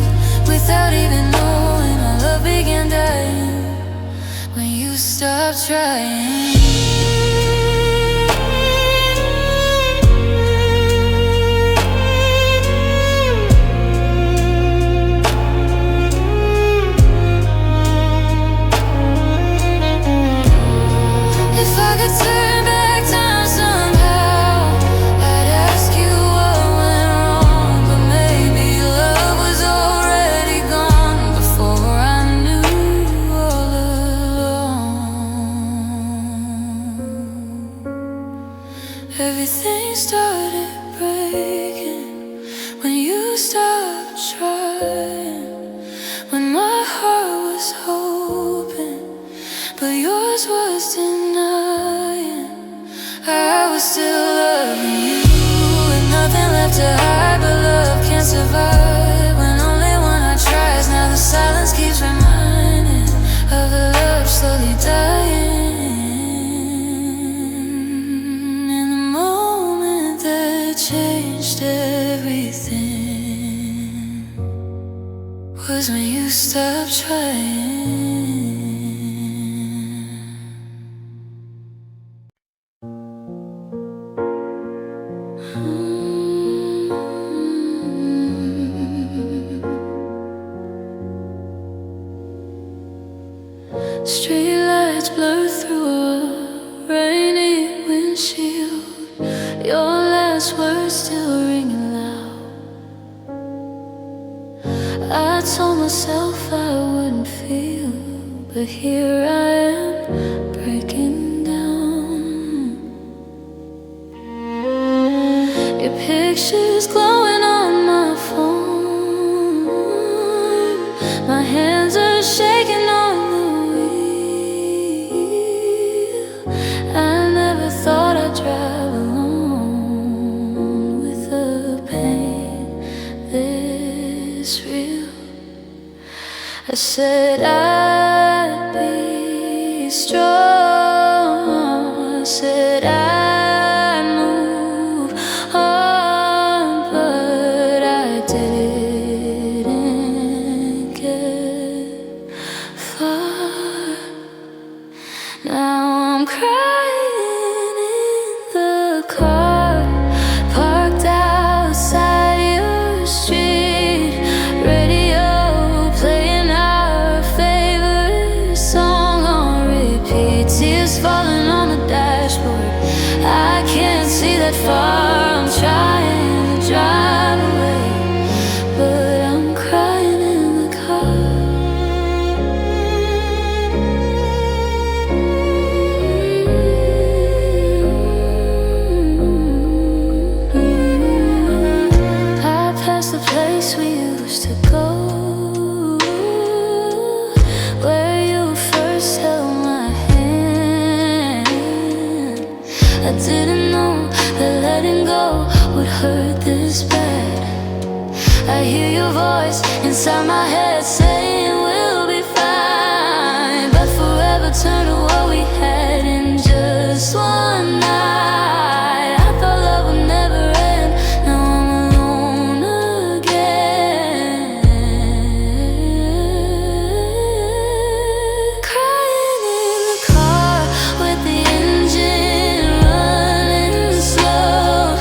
without even knowing our love began dying when you stopped trying. If I could turn back time somehow, I'd ask you what went wrong, but maybe love was already gone before I knew all along. Everything started breaking when you stopped trying, when my heart was hoping, but yours was denying. I was still loving you with nothing left to hide, but love can't survive when only one heart tries. Now the silence keeps reminding of the love slowly dying. In the moment that changed everything was when you stopped trying. Streetlights blur through a rainy windshield. Your last words still ringing loud. but here I am breaking down. Your picture's glowing on my phone. My hands are shaking on the wheel. I never thought I'd drive alone with a pain this real. I said I'd be strong. I said I'd move on, but I didn't get far. Now I'm crying in the car, parked outside your street. Radio playing our favorite song on repeat. Tears falling on the dashboard. I can't see that far. I'm trying to drive away, but I'm crying in the car. I passed the place we used to go, where you first held my hand. I didn't know that letting go would hurt this bad. I hear your voice inside my head saying we'll be fine, but forever turned to what we had in just one night. I thought love would never end. Now I'm alone again, crying in the car with the engine running slow.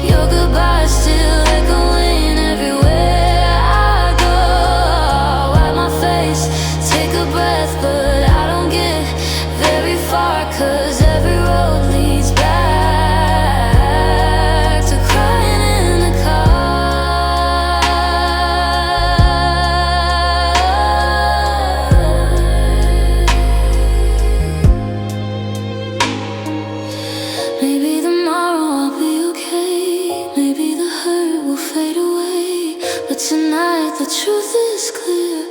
Your goodbye still echoing everywhere I go. Wipe my face, take a breath, but I don't get very far, 'cause every road leads back to crying in the car. Maybe tomorrow I'll be okay. Maybe the hurt will fade away. But tonight the truth is clear.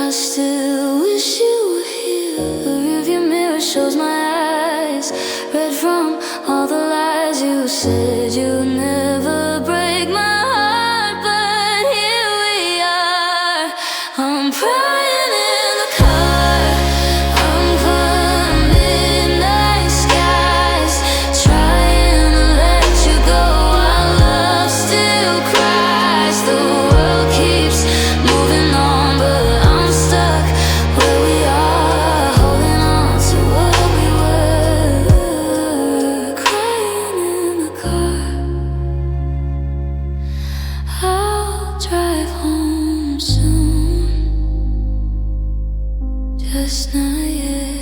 I still wish you were here. The rearview mirror shows my eyes, red from all the lies you said. You'd never break my heart, but here we are. I'm crying in the car. I'm putting midnight skies, trying to let you go while love still cries. The world keeps moving on, but I'm stuck where we are, holding on to what we were. Crying in the car. I'll drive home soon, just not yet.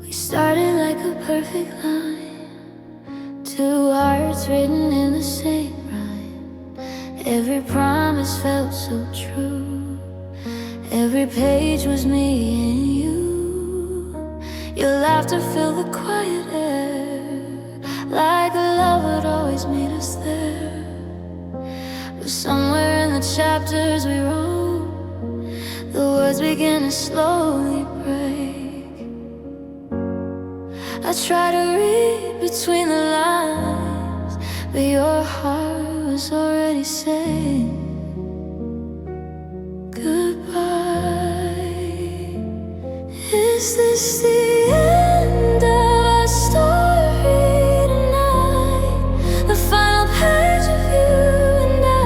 We started like a perfect line, two hearts written in the same rhyme. Every promise felt so true. Every page was me and you. Your laughter filled the quiet air, like a love would always meet us there. But somewhere in the chapters we wrote, the words began to slowly break. I try to read between the lines, but your heart was already saying goodbye. Is this the end of our story tonight? The final page of you and I,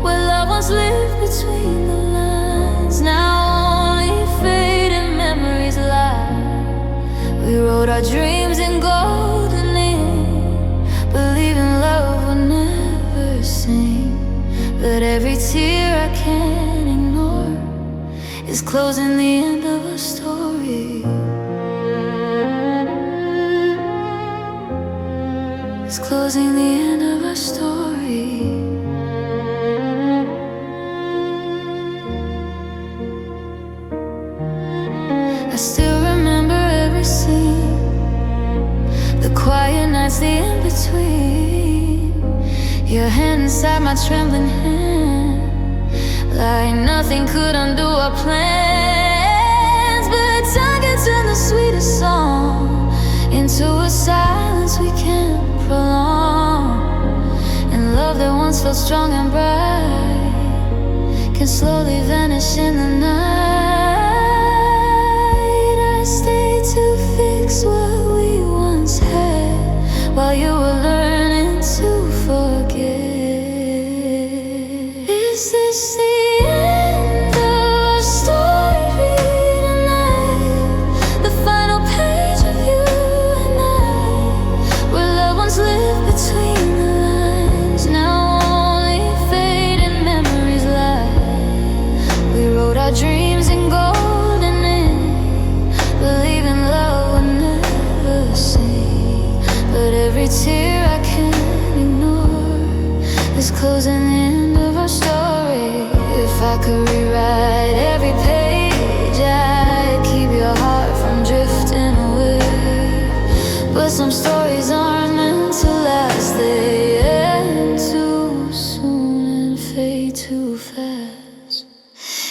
where love once lived between the lines. Now only fading memories lie. We wrote our dreams in golden ink, believing love would never sing. But every tear I can't ignore is closing the end of a story. It's closing the end of a story. I still remember every scene, the quiet nights, the in-between, your hand inside my trembling hand, like nothing could undo our plans. But time can turn the sweetest song into a silence we can't prolong. And love that once felt strong and bright can slowly vanish in the night. I stayed to fix what we once had while you were learning to forget. Is this the end of our story tonight? The final page of you and I, where loved ones live between the lines. Now only fading memories lie. We wrote our dreams in golden ink, believing love would never sing. But every tear I can't ignore is closing the end of our story. If I could rewrite every page, I'd keep your heart from drifting away. But some stories aren't meant to last. They end too soon and fade too fast.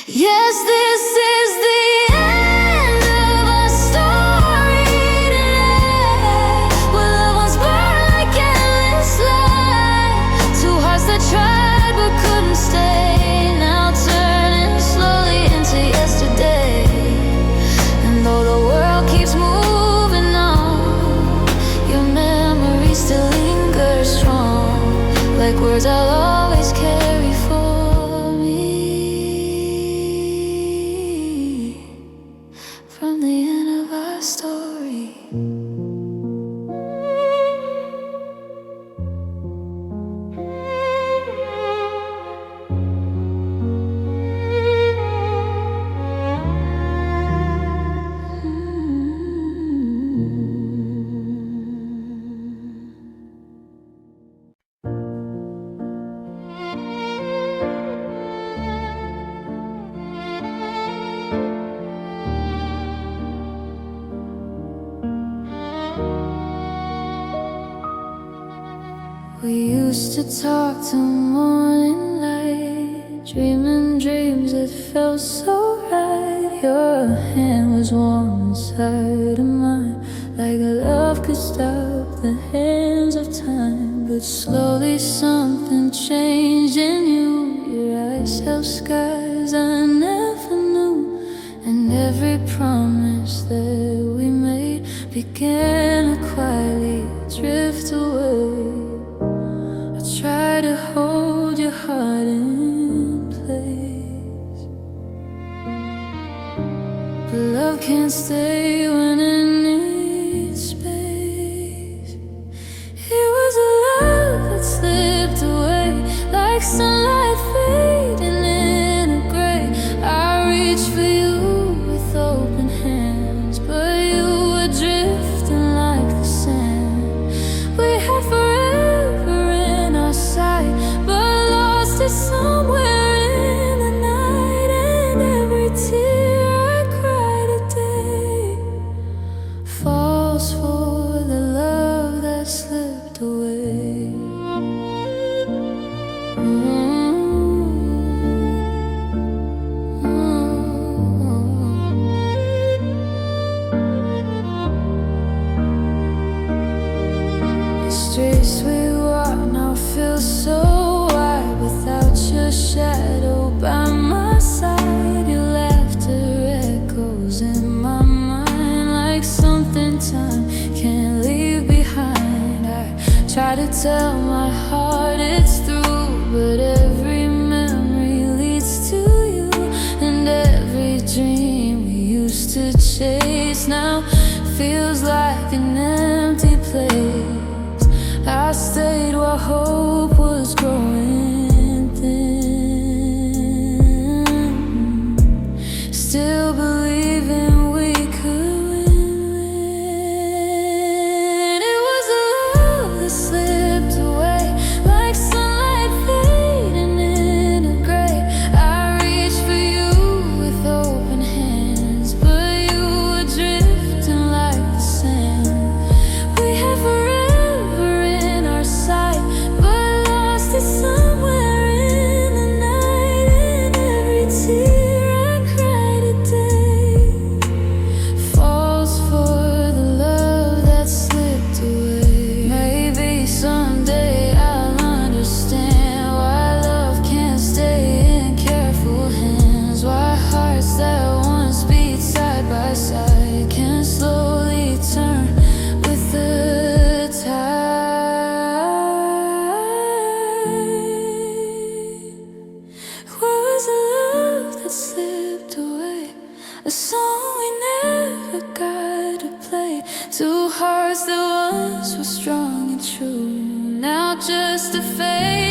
Yes, this is the end of our story today, where love once burned like endless light. Two hearts that tried but couldn't stay, now turning slowly into yesterday. And though the world keeps moving on, your memory still lingers strong, like words I'll always carry for me. From the end of our story. We used to talk till morning light, dreaming dreams that felt so right. Your hand was warm inside of mine, like love could stop the hands of time. But slowly something changed in you. Your eyes held skies I never knew, and every promise that we made began to quietly drift away. Try to hold your heart in place, but love can't stay when it needs space. It was a love that slipped away, like sunlight fading in a gray. I reached for you with open hands, but you were drifting like the sand. We had forever in our sight, but lost it somewhere in the night. And every tear I cry today falls for the love that slipped away. The streets we walk now feel so wide without your shadow by my side. Your laughter echoes in my mind like something time can't leave behind. I try to tell my heart it's through, but every memory leads to you, and every dream we used to chase now feels like an empty place. I stayed while hope was growing thin. Still gotta play. Two hearts that once were strong and true, now just a fade.